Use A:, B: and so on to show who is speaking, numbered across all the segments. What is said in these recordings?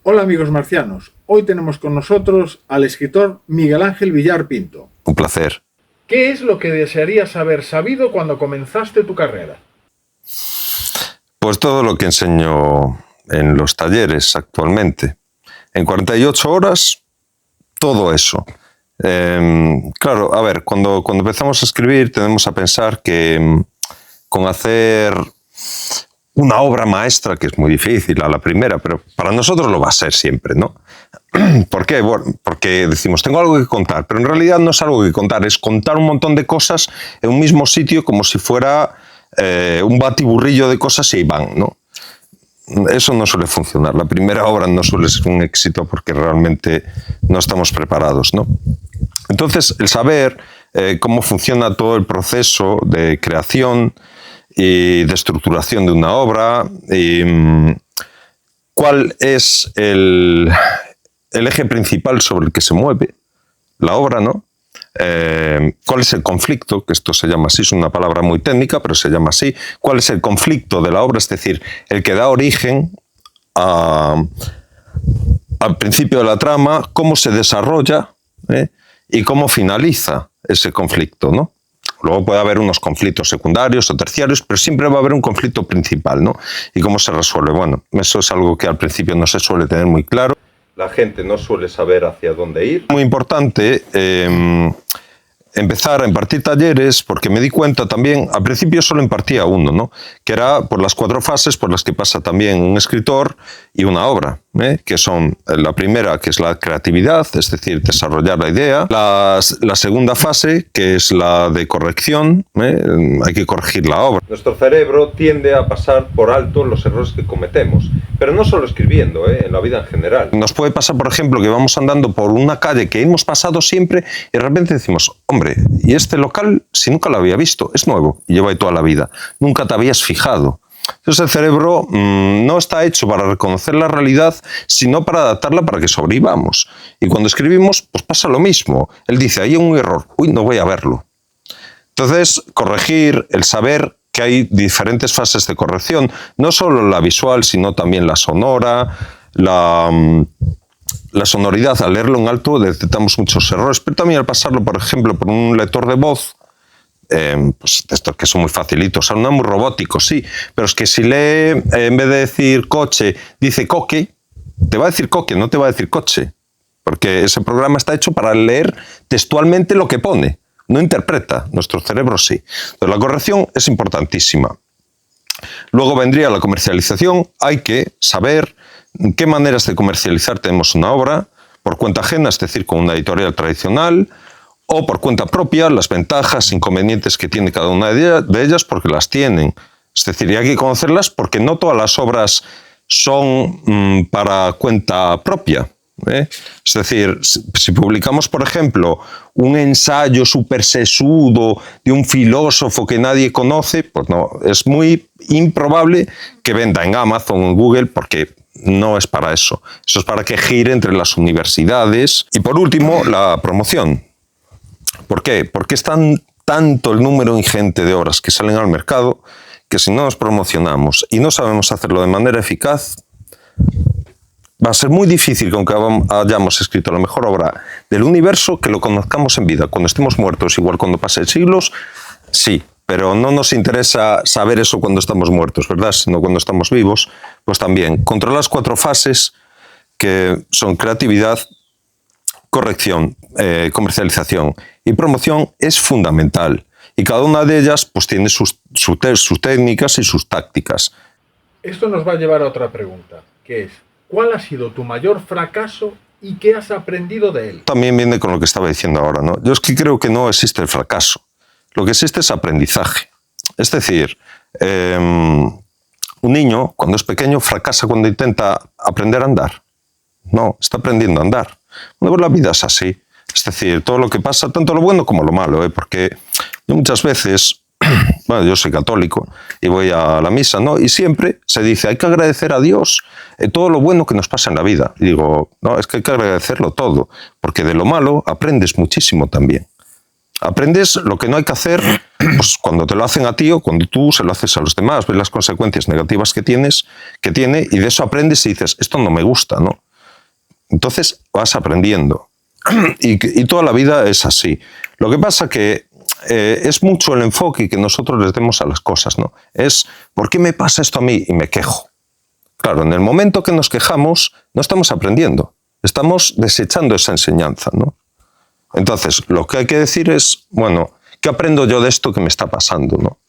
A: Hola amigos marcianos, hoy tenemos con nosotros al escritor Miguel Ángel Villar Pinto.
B: Un placer.
A: ¿Qué es lo que desearías haber sabido cuando comenzaste tu carrera?
B: Pues todo lo que enseño en los talleres actualmente. En 48 horas, todo eso. Claro, a ver, cuando empezamos a escribir tenemos a pensar que con hacer una obra maestra, que es muy difícil a la primera, pero para nosotros lo va a ser siempre, ¿no? ¿Por qué? Bueno, porque decimos, tengo algo que contar, pero en realidad no es algo que contar, es contar un montón de cosas en un mismo sitio como si fuera un batiburrillo de cosas y ahí van, ¿no? Eso no suele funcionar. La primera obra no suele ser un éxito porque realmente no estamos preparados, ¿no? Entonces, el saber cómo funciona todo el proceso de creación y de estructuración de una obra, y cuál es el eje principal sobre el que se mueve la obra, ¿no? ¿Cuál es el conflicto? Que esto se llama así, es una palabra muy técnica, pero se llama así. ¿Cuál es el conflicto de la obra? Es decir, el que da origen al principio de la trama, cómo se desarrolla y cómo finaliza ese conflicto, ¿no? Luego puede haber unos conflictos secundarios o terciarios, pero siempre va a haber un conflicto principal, ¿no? ¿Y cómo se resuelve? Bueno, eso es algo que al principio no se suele tener muy claro. La gente no suele saber hacia dónde ir. Muy importante empezar a impartir talleres, porque me di cuenta también, al principio solo impartía uno, ¿no? Que era por las 4 fases por las que pasa también un escritor y una obra, que son la primera, que es la creatividad, es decir, desarrollar la idea, la segunda fase, que es la de corrección, hay que corregir la obra. Nuestro cerebro tiende a pasar por alto los errores que cometemos, pero no solo escribiendo, en la vida en general. Nos puede pasar, por ejemplo, que vamos andando por una calle que hemos pasado siempre y de repente decimos, hombre, y este local, si nunca lo había visto, es nuevo y lleva ahí toda la vida, nunca te habías fijado. Entonces el cerebro no está hecho para reconocer la realidad, sino para adaptarla para que sobrevivamos. Y cuando escribimos, pues pasa lo mismo. Él dice, ahí hay un error, uy, no voy a verlo. Entonces, corregir, el saber que hay diferentes fases de corrección, no solo la visual, sino también la sonora, la sonoridad. Al leerlo en alto detectamos muchos errores, pero también al pasarlo, por ejemplo, por un lector de voz, pues estos que son muy facilitos, son muy robóticos, sí, pero es que si lee, en vez de decir coche, dice coque, te va a decir coque, no te va a decir coche, porque ese programa está hecho para leer textualmente lo que pone, no interpreta, nuestro cerebro sí. Entonces la corrección es importantísima. Luego vendría la comercialización, hay que saber qué maneras de comercializar tenemos una obra, por cuenta ajena, es decir, con una editorial tradicional, o por cuenta propia, las ventajas, inconvenientes que tiene cada una de ellas, porque las tienen. Es decir, y hay que conocerlas porque no todas las obras son para cuenta propia. Es decir, si publicamos, por ejemplo, un ensayo súper sesudo de un filósofo que nadie conoce, pues no, es muy improbable que venda en Amazon o en Google, porque no es para eso. Eso es para que gire entre las universidades. Y por último, la promoción. ¿Por qué? Porque es tanto el número ingente de obras que salen al mercado que si no nos promocionamos y no sabemos hacerlo de manera eficaz, va a ser muy difícil que aunque hayamos escrito la mejor obra del universo, que lo conozcamos en vida. Cuando estemos muertos, igual cuando pasen siglos, sí, pero no nos interesa saber eso cuando estamos muertos, ¿verdad? Sino cuando estamos vivos, pues también. Controlar las 4 fases que son creatividad, corrección, comercialización y promoción es fundamental. Y cada una de ellas pues tiene sus técnicas y sus tácticas.
A: Esto nos va a llevar a otra pregunta, que es, ¿cuál ha sido tu mayor fracaso y qué has aprendido de él?
B: También viene con lo que estaba diciendo ahora, ¿no? Yo es que creo que no existe el fracaso. Lo que existe es aprendizaje. Es decir, un niño cuando es pequeño fracasa cuando intenta aprender a andar. No, está aprendiendo a andar. Bueno, la vida es así. Es decir, todo lo que pasa, tanto lo bueno como lo malo, porque yo muchas veces, bueno, yo soy católico y voy a la misa, ¿no? Y siempre se dice, hay que agradecer a Dios todo lo bueno que nos pasa en la vida. Y digo, no, es que hay que agradecerlo todo, porque de lo malo aprendes muchísimo también. Aprendes lo que no hay que hacer pues, cuando te lo hacen a ti o cuando tú se lo haces a los demás, ves las consecuencias negativas que tiene, y de eso aprendes y dices, esto no me gusta, ¿no? Entonces vas aprendiendo. Y toda la vida es así. Lo que pasa que es mucho el enfoque que nosotros les demos a las cosas, ¿no? Es, ¿por qué me pasa esto a mí? Y me quejo. Claro, en el momento que nos quejamos, no estamos aprendiendo. Estamos desechando esa enseñanza, ¿no? Entonces, lo que hay que decir es, bueno, ¿qué aprendo yo de esto que me está pasando, ¿no?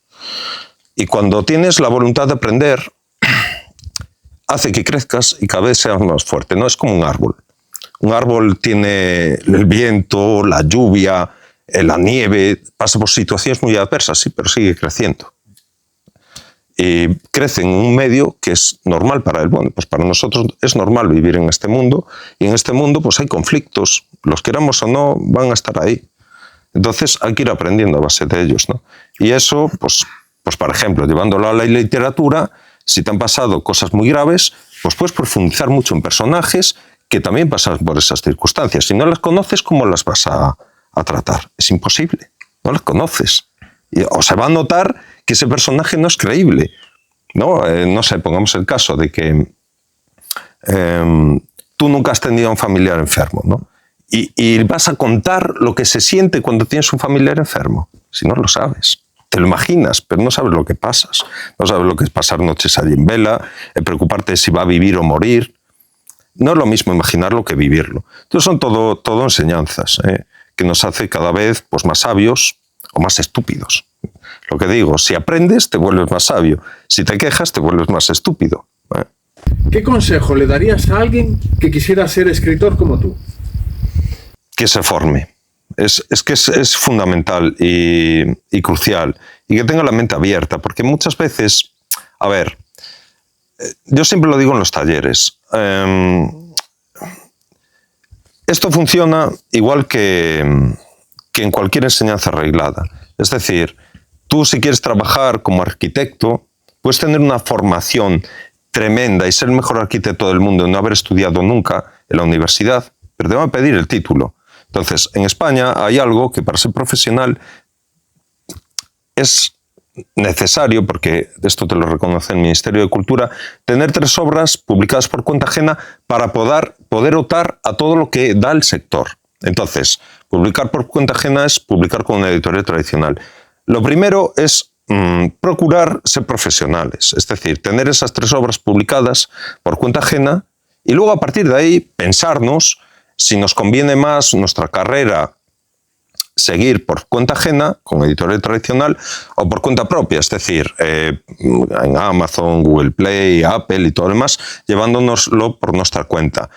B: Y cuando tienes la voluntad de aprender, hace que crezcas y cada vez seas más fuerte, ¿no? Es como un árbol. Un árbol tiene el viento, la lluvia, la nieve, pasa por situaciones muy adversas, sí, pero sigue creciendo. Y crece en un medio que es normal para él. Bueno, pues para nosotros es normal vivir en este mundo, y en este mundo pues hay conflictos, los queramos o no, van a estar ahí. Entonces hay que ir aprendiendo a base de ellos, ¿no? Y eso, pues por ejemplo, llevándolo a la literatura, si te han pasado cosas muy graves, pues puedes profundizar mucho en personajes que también pasan por esas circunstancias. Si no las conoces, ¿cómo las vas a tratar? Es imposible, no las conoces. O se va a notar que ese personaje no es creíble, ¿no? No sé, pongamos el caso de que tú nunca has tenido a un familiar enfermo, ¿no? Y vas a contar lo que se siente cuando tienes un familiar enfermo. Si no lo sabes, te lo imaginas, pero no sabes lo que pasas. No sabes lo que es pasar noches allí en vela, preocuparte si va a vivir o morir. No es lo mismo imaginarlo que vivirlo. Entonces son todo enseñanzas, que nos hace cada vez pues, más sabios o más estúpidos. Lo que digo, si aprendes, te vuelves más sabio. Si te quejas, te vuelves más estúpido.
A: ¿Qué consejo le darías a alguien que quisiera ser escritor como tú?
B: Que se forme. Es que es fundamental y crucial. Y que tenga la mente abierta, porque muchas veces, a ver, yo siempre lo digo en los talleres, esto funciona igual que en cualquier enseñanza arreglada. Es decir, tú si quieres trabajar como arquitecto, puedes tener una formación tremenda y ser el mejor arquitecto del mundo y no haber estudiado nunca en la universidad, pero te van a pedir el título. Entonces, en España hay algo que para ser profesional es necesario, porque esto te lo reconoce el Ministerio de Cultura, tener 3 obras publicadas por cuenta ajena para poder optar a todo lo que da el sector. Entonces, publicar por cuenta ajena es publicar con una editorial tradicional. Lo primero es procurar ser profesionales, es decir, tener esas 3 obras publicadas por cuenta ajena y luego a partir de ahí pensarnos si nos conviene más nuestra carrera seguir por cuenta ajena, con editorial tradicional, o por cuenta propia, es decir, en Amazon, Google Play, Apple y todo lo demás, llevándonoslo por nuestra cuenta.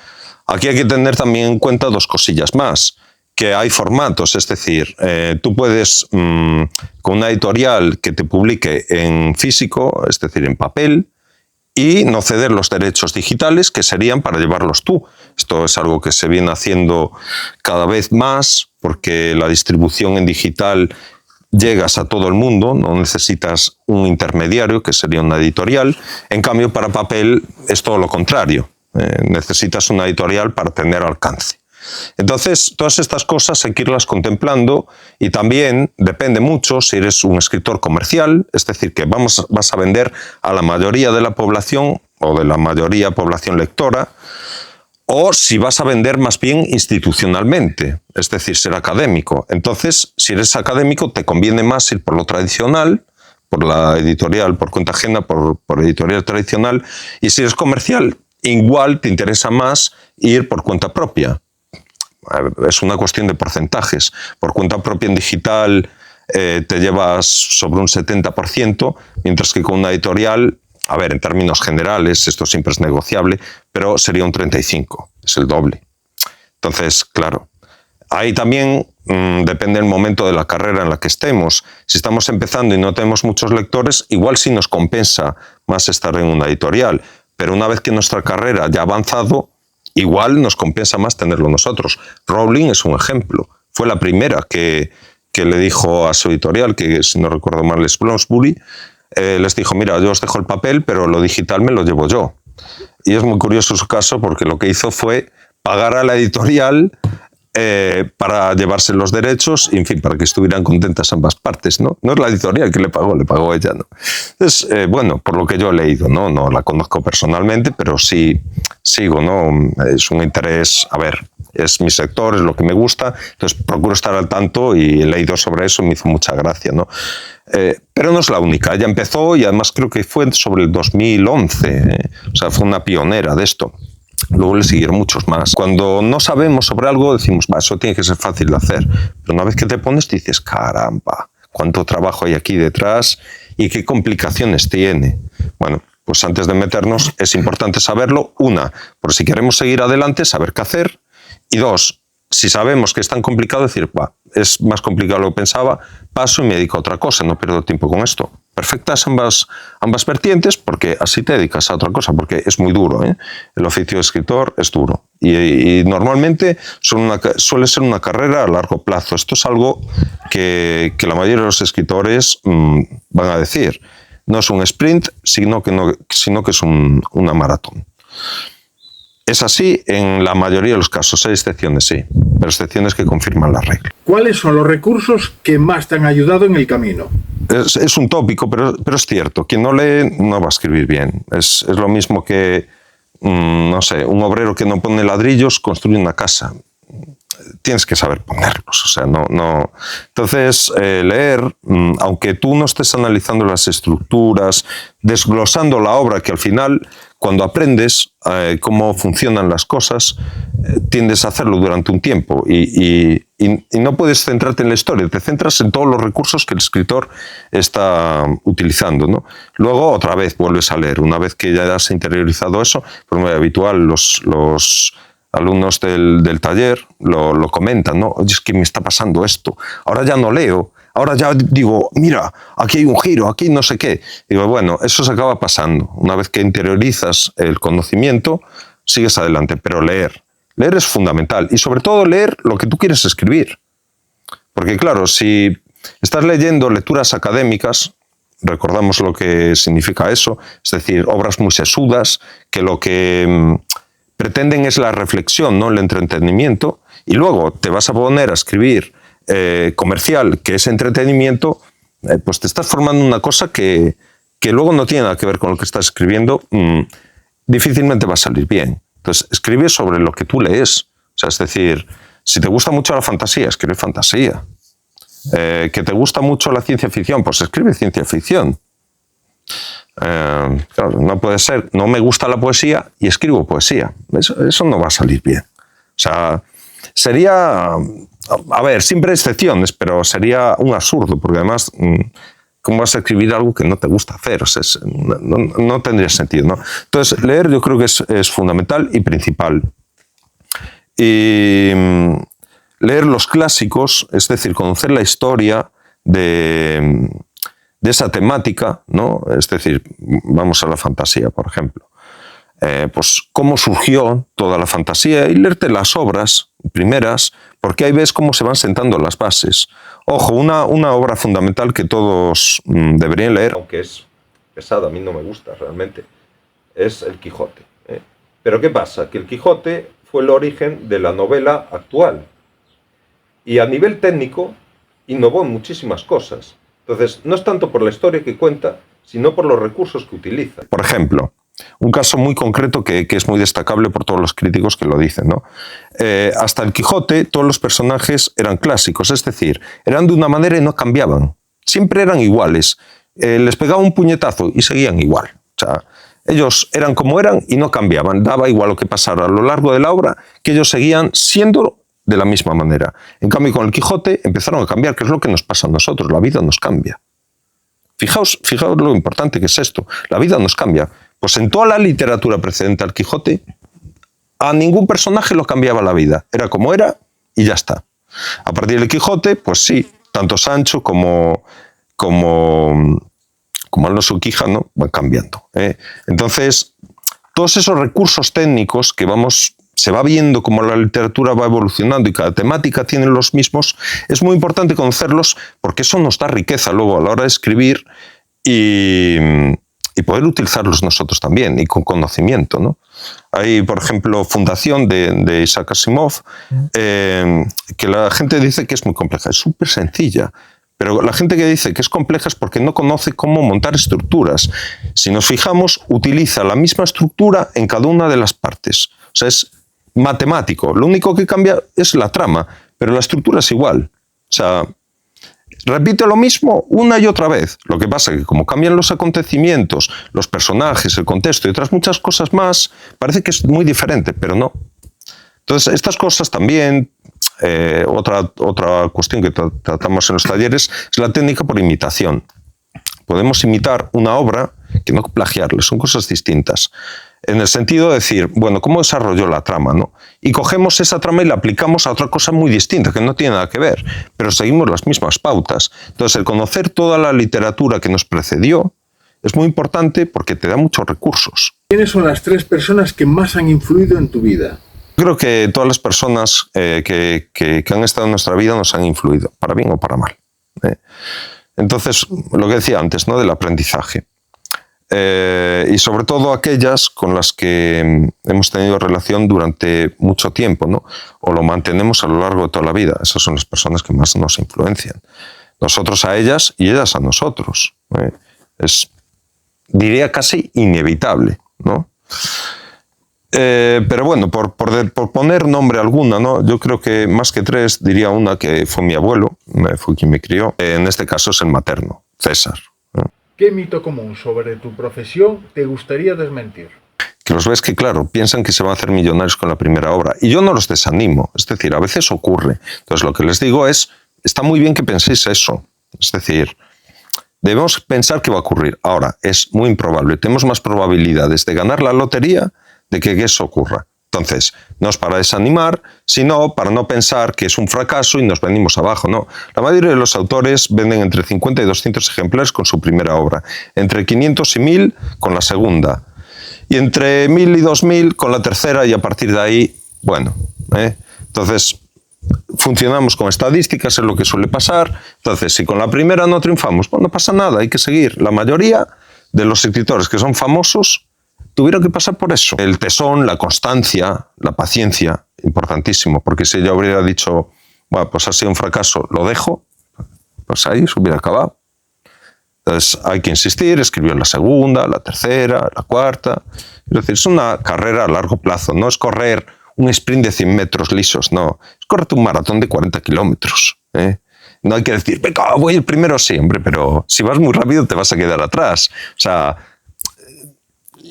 B: Aquí hay que tener también en cuenta 2 cosillas más, que hay formatos, es decir, tú puedes, con una editorial que te publique en físico, es decir, en papel, y no ceder los derechos digitales que serían para llevarlos tú. Esto es algo que se viene haciendo cada vez más porque la distribución en digital llegas a todo el mundo, no necesitas un intermediario que sería una editorial. En cambio, para papel es todo lo contrario. Necesitas una editorial para tener alcance. Entonces, todas estas cosas hay que irlas contemplando y también depende mucho si eres un escritor comercial, es decir, que vas a vender a la mayoría de la población o de la mayoría población lectora, o si vas a vender más bien institucionalmente, es decir, ser académico. Entonces, si eres académico, te conviene más ir por lo tradicional, por la editorial, por cuenta ajena, por editorial tradicional, y si eres comercial, igual te interesa más ir por cuenta propia. Es una cuestión de porcentajes. Por cuenta propia en digital te llevas sobre un 70%, mientras que con una editorial, a ver, en términos generales, esto siempre es negociable, pero sería un 35%, es el doble. Entonces, claro, ahí también depende el momento de la carrera en la que estemos. Si estamos empezando y no tenemos muchos lectores, igual sí nos compensa más estar en una editorial, pero una vez que nuestra carrera ya ha avanzado, igual nos compensa más tenerlo nosotros. Rowling es un ejemplo. Fue la primera que le dijo a su editorial, que si no recuerdo mal es Bloomsbury, les dijo, mira, yo os dejo el papel, pero lo digital me lo llevo yo. Y es muy curioso su caso porque lo que hizo fue pagar a la editorial para llevarse los derechos, en fin, para que estuvieran contentas ambas partes, ¿no? No es la editorial que le pagó ella, ¿no? Entonces, bueno, por lo que yo he leído, ¿no? No la conozco personalmente, pero sí sigo, ¿no? Es un interés, a ver, es mi sector, es lo que me gusta, entonces procuro estar al tanto y he leído sobre eso y me hizo mucha gracia, ¿no? Pero no es la única, ella empezó y además creo que fue sobre el 2011, o sea, fue una pionera de esto. Luego le siguieron muchos más. Cuando no sabemos sobre algo decimos, eso tiene que ser fácil de hacer. Pero una vez que te pones dices, caramba, cuánto trabajo hay aquí detrás y qué complicaciones tiene. Bueno, pues antes de meternos es importante saberlo. Una, por si queremos seguir adelante, saber qué hacer. Y dos, si sabemos que es tan complicado, decir, es más complicado de lo que pensaba, paso y me dedico a otra cosa, no pierdo tiempo con esto. Perfectas ambas vertientes, porque así te dedicas a otra cosa, porque es muy duro, ¿eh? El oficio de escritor es duro. Y normalmente suele ser una carrera a largo plazo. Esto es algo que la mayoría de los escritores van a decir. No es un sprint, sino que es una maratón. Es así en la mayoría de los casos, hay excepciones, sí, pero excepciones que confirman la regla.
A: ¿Cuáles son los recursos que más te han ayudado en el camino?
B: Es un tópico, pero es cierto. Quien no lee no va a escribir bien. Es lo mismo que, no sé, un obrero que no pone ladrillos construye una casa. Tienes que saber ponerlos, o sea, no. Entonces, leer, aunque tú no estés analizando las estructuras, desglosando la obra, que al final, cuando aprendes cómo funcionan las cosas, tiendes a hacerlo durante un tiempo y no puedes centrarte en la historia, te centras en todos los recursos que el escritor está utilizando, ¿no? Luego, otra vez, vuelves a leer. Una vez que ya has interiorizado eso, pues muy habitual, los alumnos del taller lo comentan, ¿no? Oye, es que me está pasando esto, ahora ya no leo, ahora ya digo, mira, aquí hay un giro, aquí no sé qué. Digo, bueno, eso se acaba pasando. Una vez que interiorizas el conocimiento, sigues adelante, pero leer es fundamental y sobre todo leer lo que tú quieres escribir. Porque claro, si estás leyendo lecturas académicas, recordamos lo que significa eso, es decir, obras muy sesudas, que lo que pretenden es la reflexión, ¿no? El entretenimiento, y luego te vas a poner a escribir comercial, que es entretenimiento, pues te estás formando una cosa que luego no tiene nada que ver con lo que estás escribiendo, difícilmente va a salir bien. Entonces, escribe sobre lo que tú lees. O sea, es decir, si te gusta mucho la fantasía, escribe fantasía. Que te gusta mucho la ciencia ficción, pues escribe ciencia ficción. Claro, no puede ser, no me gusta la poesía y escribo poesía. Eso no va a salir bien. O sea, sería, a ver, siempre hay excepciones, pero sería un absurdo, porque además, ¿cómo vas a escribir algo que no te gusta hacer? O sea, no tendría sentido, ¿no? Entonces, leer yo creo que es fundamental y principal. Y leer los clásicos, es decir, conocer la historia de esa temática, ¿no? Es decir, vamos a la fantasía, por ejemplo. Pues cómo surgió toda la fantasía y leerte las obras primeras, porque ahí ves cómo se van sentando las bases. Ojo, una obra fundamental que todos deberían leer, aunque es pesada, a mí no me gusta realmente, es El Quijote. Pero ¿qué pasa? Que El Quijote fue el origen de la novela actual y a nivel técnico innovó en muchísimas cosas. Entonces, no es tanto por la historia que cuenta, sino por los recursos que utiliza. Por ejemplo, un caso muy concreto que es muy destacable por todos los críticos que lo dicen, ¿no? Hasta El Quijote, todos los personajes eran clásicos, es decir, eran de una manera y no cambiaban. Siempre eran iguales. Les pegaba un puñetazo y seguían igual. O sea, ellos eran como eran y no cambiaban. Daba igual lo que pasara a lo largo de la obra, que ellos seguían siendo de la misma manera. En cambio, con El Quijote empezaron a cambiar, que es lo que nos pasa a nosotros. La vida nos cambia. Fijaos lo importante que es esto. La vida nos cambia. Pues en toda la literatura precedente al Quijote, a ningún personaje lo cambiaba la vida. Era como era y ya está. A partir del Quijote, pues sí, tanto Sancho como Alonso Quijano van cambiando. Entonces, todos esos recursos técnicos que se va viendo cómo la literatura va evolucionando y cada temática tiene los mismos, es muy importante conocerlos porque eso nos da riqueza luego a la hora de escribir y y poder utilizarlos nosotros también y con conocimiento, ¿no? Hay, por ejemplo, Fundación de Isaac Asimov, que la gente dice que es muy compleja. Es súper sencilla, pero la gente que dice que es compleja es porque no conoce cómo montar estructuras. Si nos fijamos, utiliza la misma estructura en cada una de las partes. O sea, es matemático. Lo único que cambia es la trama, pero la estructura es igual. O sea, repite lo mismo una y otra vez. Lo que pasa es que como cambian los acontecimientos, los personajes, el contexto y otras muchas cosas más, parece que es muy diferente, pero no. Entonces, estas cosas también, otra cuestión que tratamos en los talleres es la técnica por imitación. Podemos imitar una obra que no plagiarle, son cosas distintas. En el sentido de decir, bueno, ¿cómo desarrolló la trama, no? Y cogemos esa trama y la aplicamos a otra cosa muy distinta, que no tiene nada que ver, pero seguimos las mismas pautas. Entonces, el conocer toda la literatura que nos precedió es muy importante porque te da muchos recursos.
A: ¿Quiénes son las 3 personas que más han influido en tu vida?
B: Creo que todas las personas que han estado en nuestra vida nos han influido, para bien o para mal. Entonces, lo que decía antes, ¿no? Del aprendizaje. Y sobre todo aquellas con las que hemos tenido relación durante mucho tiempo, ¿no? O lo mantenemos a lo largo de toda la vida. Esas son las personas que más nos influencian. Nosotros a ellas y ellas a nosotros. Es, diría, casi inevitable, ¿no? Pero bueno, por poner nombre alguna, ¿no? Yo creo que más que 3 diría una que fue mi abuelo, fue quien me crió. En este caso es el materno, César.
A: ¿Qué mito común sobre tu profesión te gustaría desmentir?
B: Que los ves que, claro, piensan que se van a hacer millonarios con la primera obra. Y yo no los desanimo. Es decir, a veces ocurre. Entonces, lo que les digo es, está muy bien que penséis eso. Es decir, debemos pensar que va a ocurrir. Ahora, es muy improbable. Tenemos más probabilidades de ganar la lotería de que eso ocurra. Entonces, no es para desanimar, sino para no pensar que es un fracaso y nos venimos abajo. No, la mayoría de los autores venden entre 50 y 200 ejemplares con su primera obra, entre 500 y 1000 con la segunda, y entre 1000 y 2000 con la tercera, y a partir de ahí, bueno, entonces funcionamos con estadísticas, es lo que suele pasar. Entonces, si con la primera no triunfamos, pues no pasa nada, hay que seguir. La mayoría de los escritores que son famosos tuvieron que pasar por eso. El tesón, la constancia, la paciencia, importantísimo, porque si yo hubiera dicho, bueno, pues ha sido un fracaso, lo dejo, pues ahí se hubiera acabado. Entonces hay que insistir, escribió la segunda, la tercera, la cuarta. Es decir, es una carrera a largo plazo, no es correr un sprint de 100 metros lisos, no, es correr un maratón de 40 kilómetros. No hay que decir, venga, voy el primero, sí, hombre, pero si vas muy rápido te vas a quedar atrás. O sea,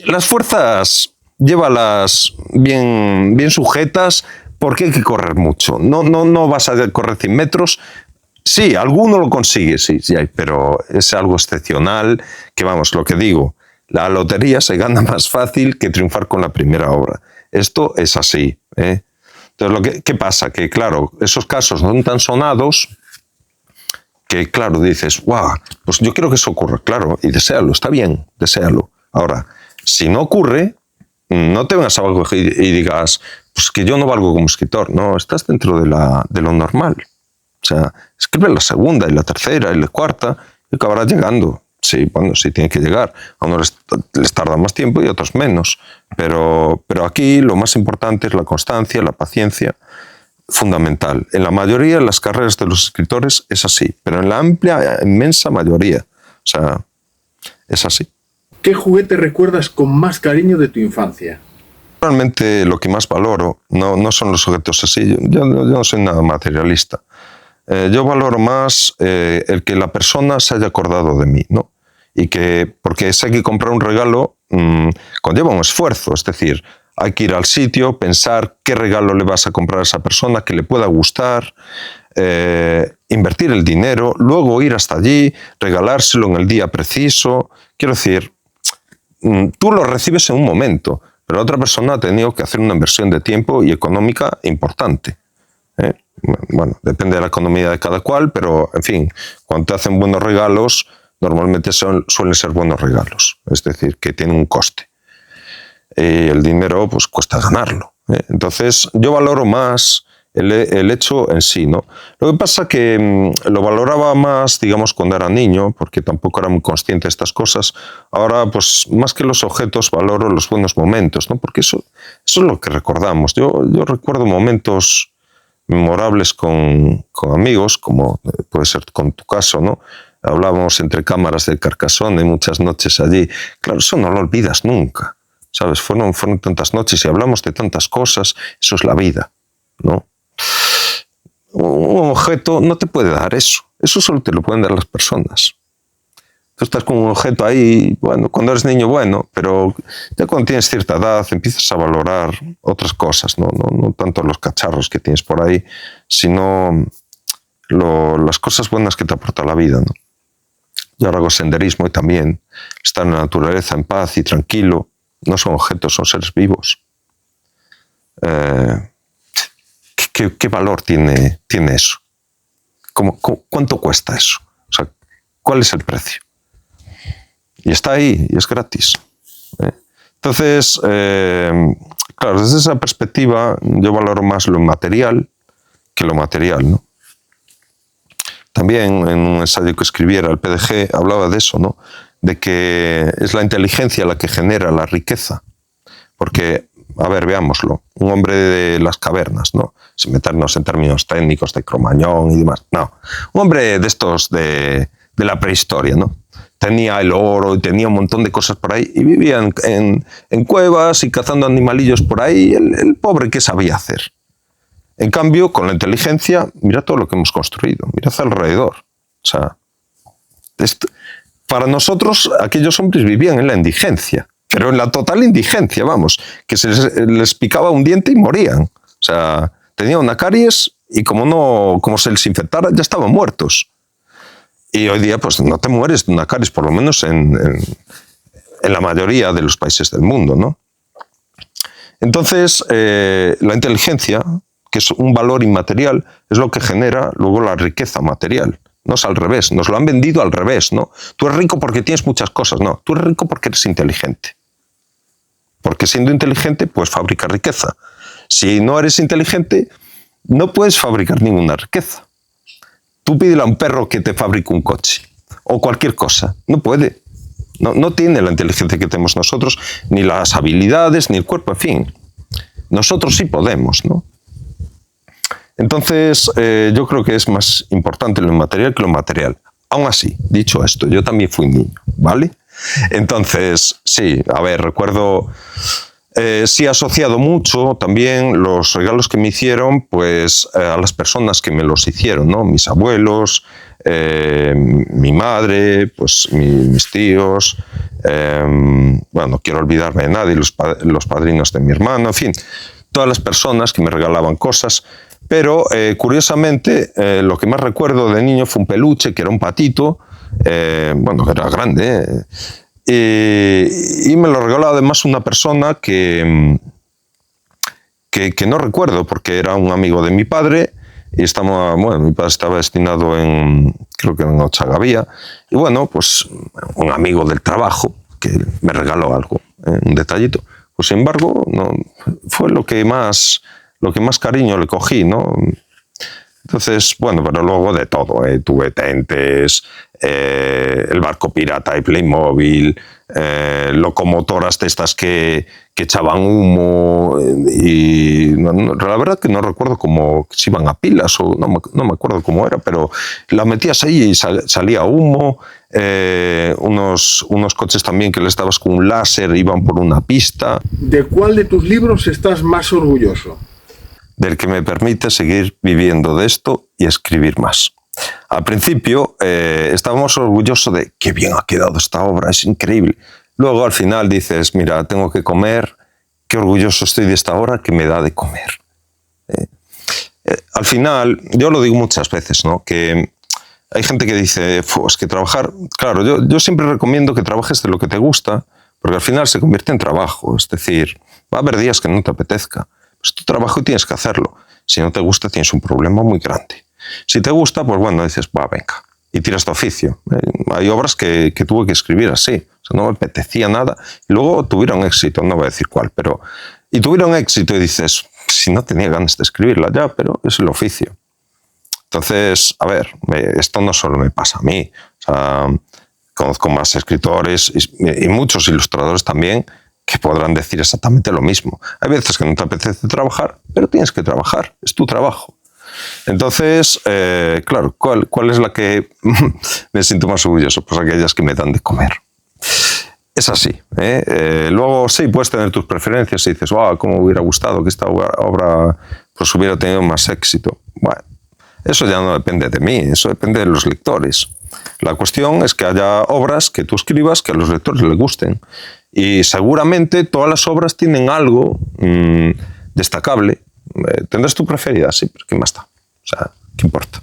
B: las fuerzas, llévalas bien sujetas, porque hay que correr mucho. No vas a correr 100 metros. Sí, alguno lo consigue, sí, pero es algo excepcional, que vamos, lo que digo, la lotería se gana más fácil que triunfar con la primera obra. Esto es así. Entonces, ¿qué pasa? Que claro, esos casos no son tan sonados que, claro, dices, guau, pues yo quiero que eso ocurra, claro, y deséalo, está bien, deséalo. Ahora, si no ocurre, no te vengas abajo y digas, pues que yo no valgo como escritor. No, estás dentro de lo normal. O sea, escribe la segunda y la tercera y la cuarta y acabarás llegando. Sí, bueno, sí tiene que llegar. A unos les tarda más tiempo y a otros menos. Pero aquí lo más importante es la constancia, la paciencia, fundamental. En la mayoría de las carreras de los escritores es así, pero en la amplia, inmensa mayoría. O sea, es así.
A: ¿Qué juguete recuerdas con más cariño de tu infancia?
B: Realmente lo que más valoro no son los objetos así. Yo no soy nada materialista. Yo valoro más el que la persona se haya acordado de mí, ¿no? Y que, porque sé que comprar un regalo conlleva un esfuerzo, es decir, hay que ir al sitio, pensar qué regalo le vas a comprar a esa persona, que le pueda gustar, invertir el dinero, luego ir hasta allí, regalárselo en el día preciso. Quiero decir, tú lo recibes en un momento, pero la otra persona ha tenido que hacer una inversión de tiempo y económica importante. Bueno, depende de la economía de cada cual, pero en fin, cuando te hacen buenos regalos, normalmente suelen ser buenos regalos, es decir, que tienen un coste. Y el dinero pues cuesta ganarlo. Entonces yo valoro más el hecho en sí, ¿no? Lo que pasa que lo valoraba más, digamos, cuando era niño, porque tampoco era muy consciente de estas cosas. Ahora, pues, más que los objetos, valoro los buenos momentos, ¿no? Porque eso es lo que recordamos. Yo recuerdo momentos memorables con amigos, como puede ser con tu caso, ¿no? Hablábamos entre cámaras de Carcassonne, muchas noches allí. Claro, eso no lo olvidas nunca, ¿sabes? Fueron tantas noches y hablamos de tantas cosas. Eso es la vida, ¿no? Un objeto no te puede dar eso. Eso solo te lo pueden dar las personas. Tú estás con un objeto ahí, bueno, cuando eres niño, bueno, pero ya cuando tienes cierta edad empiezas a valorar otras cosas, no tanto los cacharros que tienes por ahí, sino las cosas buenas que te aporta la vida, ¿no? Yo ahora hago senderismo y también estar en la naturaleza en paz y tranquilo. No son objetos, son seres vivos. ¿Qué valor tiene eso? ¿Cuánto cuesta eso? O sea, ¿cuál es el precio? Y está ahí, y es gratis. Entonces, claro, desde esa perspectiva yo valoro más lo inmaterial que lo material, ¿no? También en un ensayo que escribiera el PDG hablaba de eso, ¿no? De que es la inteligencia la que genera la riqueza. Porque, a ver, veámoslo, un hombre de las cavernas, ¿no? Sin meternos en términos técnicos de Cromañón y demás, no. Un hombre de estos de la prehistoria, ¿no? Tenía el oro y tenía un montón de cosas por ahí y vivía en cuevas y cazando animalillos por ahí. El pobre, ¿qué sabía hacer? En cambio, con la inteligencia, mira todo lo que hemos construido, mira hacia alrededor. O sea, para nosotros, aquellos hombres vivían en la indigencia, pero en la total indigencia, vamos, que se les picaba un diente y morían. O sea, tenían una caries y como se les infectara, ya estaban muertos. Y hoy día, pues no te mueres de una caries, por lo menos en la mayoría de los países del mundo, ¿no? Entonces, la inteligencia, que es un valor inmaterial, es lo que genera luego la riqueza material. No es al revés, nos lo han vendido al revés, ¿no? Tú eres rico porque tienes muchas cosas, no, tú eres rico porque eres inteligente. Porque siendo inteligente puedes fabricar riqueza. Si no eres inteligente, no puedes fabricar ninguna riqueza. Tú pídele a un perro que te fabrique un coche o cualquier cosa, no puede. No tiene la inteligencia que tenemos nosotros, ni las habilidades, ni el cuerpo, en fin. Nosotros sí podemos, ¿no? Entonces, yo creo que es más importante lo inmaterial que lo material. Aún así, dicho esto, yo también fui niño, ¿vale? Entonces, sí, a ver, recuerdo, sí he asociado mucho también los regalos que me hicieron, pues, a las personas que me los hicieron, ¿no? Mis abuelos, mi madre, pues, mis tíos, bueno, no quiero olvidarme de nadie, los padrinos de mi hermano, en fin, todas las personas que me regalaban cosas. Pero, curiosamente, lo que más recuerdo de niño fue un peluche, que era un patito, bueno, que era grande, y me lo regaló además una persona que no recuerdo, porque era un amigo de mi padre, y mi padre estaba destinado creo que en Ochagavía, y bueno, pues un amigo del trabajo que me regaló algo, un detallito. Pues sin embargo, no, fue lo que más cariño le cogí, ¿no? Entonces, bueno, pero luego de todo, tuve tentes, el barco pirata y Playmobil, locomotoras de estas que echaban humo, y la verdad que no recuerdo cómo si iban a pilas o no me acuerdo cómo era, pero la metías ahí y salía humo. Unos coches también que les dabas con un láser, iban por una pista.
A: ¿De cuál de tus libros estás más orgulloso?
B: Del que me permite seguir viviendo de esto y escribir más. Al principio estábamos orgullosos de qué bien ha quedado esta obra, es increíble. Luego al final dices, mira, tengo que comer, qué orgulloso estoy de esta obra que me da de comer. Al final, yo lo digo muchas veces, ¿no? Que hay gente que dice, es que trabajar... Claro, yo siempre recomiendo que trabajes de lo que te gusta, porque al final se convierte en trabajo. Es decir, va a haber días que no te apetezca. Es tu trabajo y tienes que hacerlo. Si no te gusta, tienes un problema muy grande. Si te gusta, pues bueno, dices, venga, y tiras de oficio. Hay obras que tuve que escribir así. O sea, no me apetecía nada. Y luego tuvieron éxito, no voy a decir cuál, pero... Y tuvieron éxito y dices, si no tenía ganas de escribirla ya, pero es el oficio. Entonces, a ver, esto no solo me pasa a mí. O sea, conozco más escritores y muchos ilustradores también que podrán decir exactamente lo mismo. Hay veces que no te apetece trabajar, pero tienes que trabajar, es tu trabajo. Entonces, claro, ¿cuál es la que me siento más orgulloso? Pues aquellas que me dan de comer. Es así. Luego sí, puedes tener tus preferencias y dices, wow, cómo me hubiera gustado que esta obra pues, hubiera tenido más éxito. Bueno, eso ya no depende de mí, eso depende de los lectores. La cuestión es que haya obras que tú escribas que a los lectores les gusten. Y seguramente todas las obras tienen algo destacable. ¿Tendrás tu preferida? Sí, pero ¿qué más da? O sea, ¿qué importa?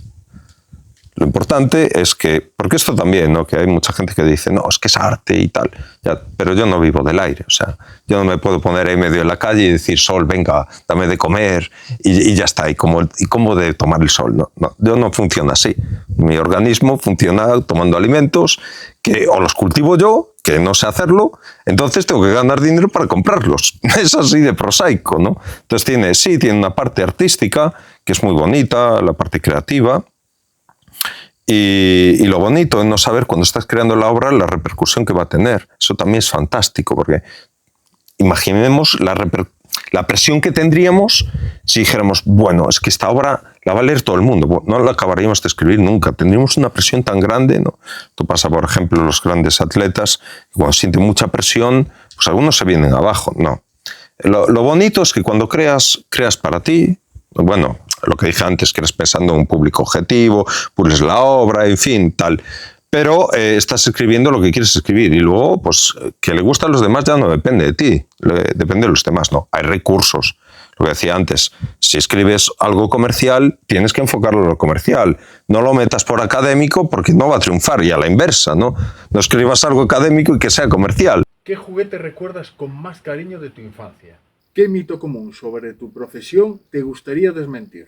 B: Lo importante es que, porque esto también, ¿no? Que hay mucha gente que dice, no, es que es arte y tal, ya, pero yo no vivo del aire, o sea, yo no me puedo poner ahí medio en la calle y decir, sol, venga, dame de comer y ya está, y cómo de tomar el sol, no, yo no funciona así. Mi organismo funciona tomando alimentos que o los cultivo yo, que no sé hacerlo, entonces tengo que ganar dinero para comprarlos. Es así de prosaico, ¿no? Entonces tiene una parte artística que es muy bonita, la parte creativa. Y lo bonito es no saber cuando estás creando la obra la repercusión que va a tener. Eso también es fantástico, porque imaginemos la presión que tendríamos si dijéramos, bueno, es que esta obra la va a leer todo el mundo. Bueno, no la acabaríamos de escribir nunca. Tendríamos una presión tan grande, ¿no? Esto pasa, por ejemplo, los grandes atletas, cuando sienten mucha presión, pues algunos se vienen abajo. No. Lo bonito es que cuando creas para ti, bueno, lo que dije antes, que eres pensando en un público objetivo, pules la obra, en fin, tal. Pero estás escribiendo lo que quieres escribir y luego, pues, que le gusta a los demás ya no depende de ti, depende de los demás, ¿no? Hay recursos. Lo que decía antes, si escribes algo comercial, tienes que enfocarlo en lo comercial. No lo metas por académico porque no va a triunfar, y a la inversa, ¿no? No escribas algo académico y que sea comercial.
A: ¿Qué juguete recuerdas con más cariño de tu infancia? ¿Qué mito común sobre tu profesión te gustaría desmentir?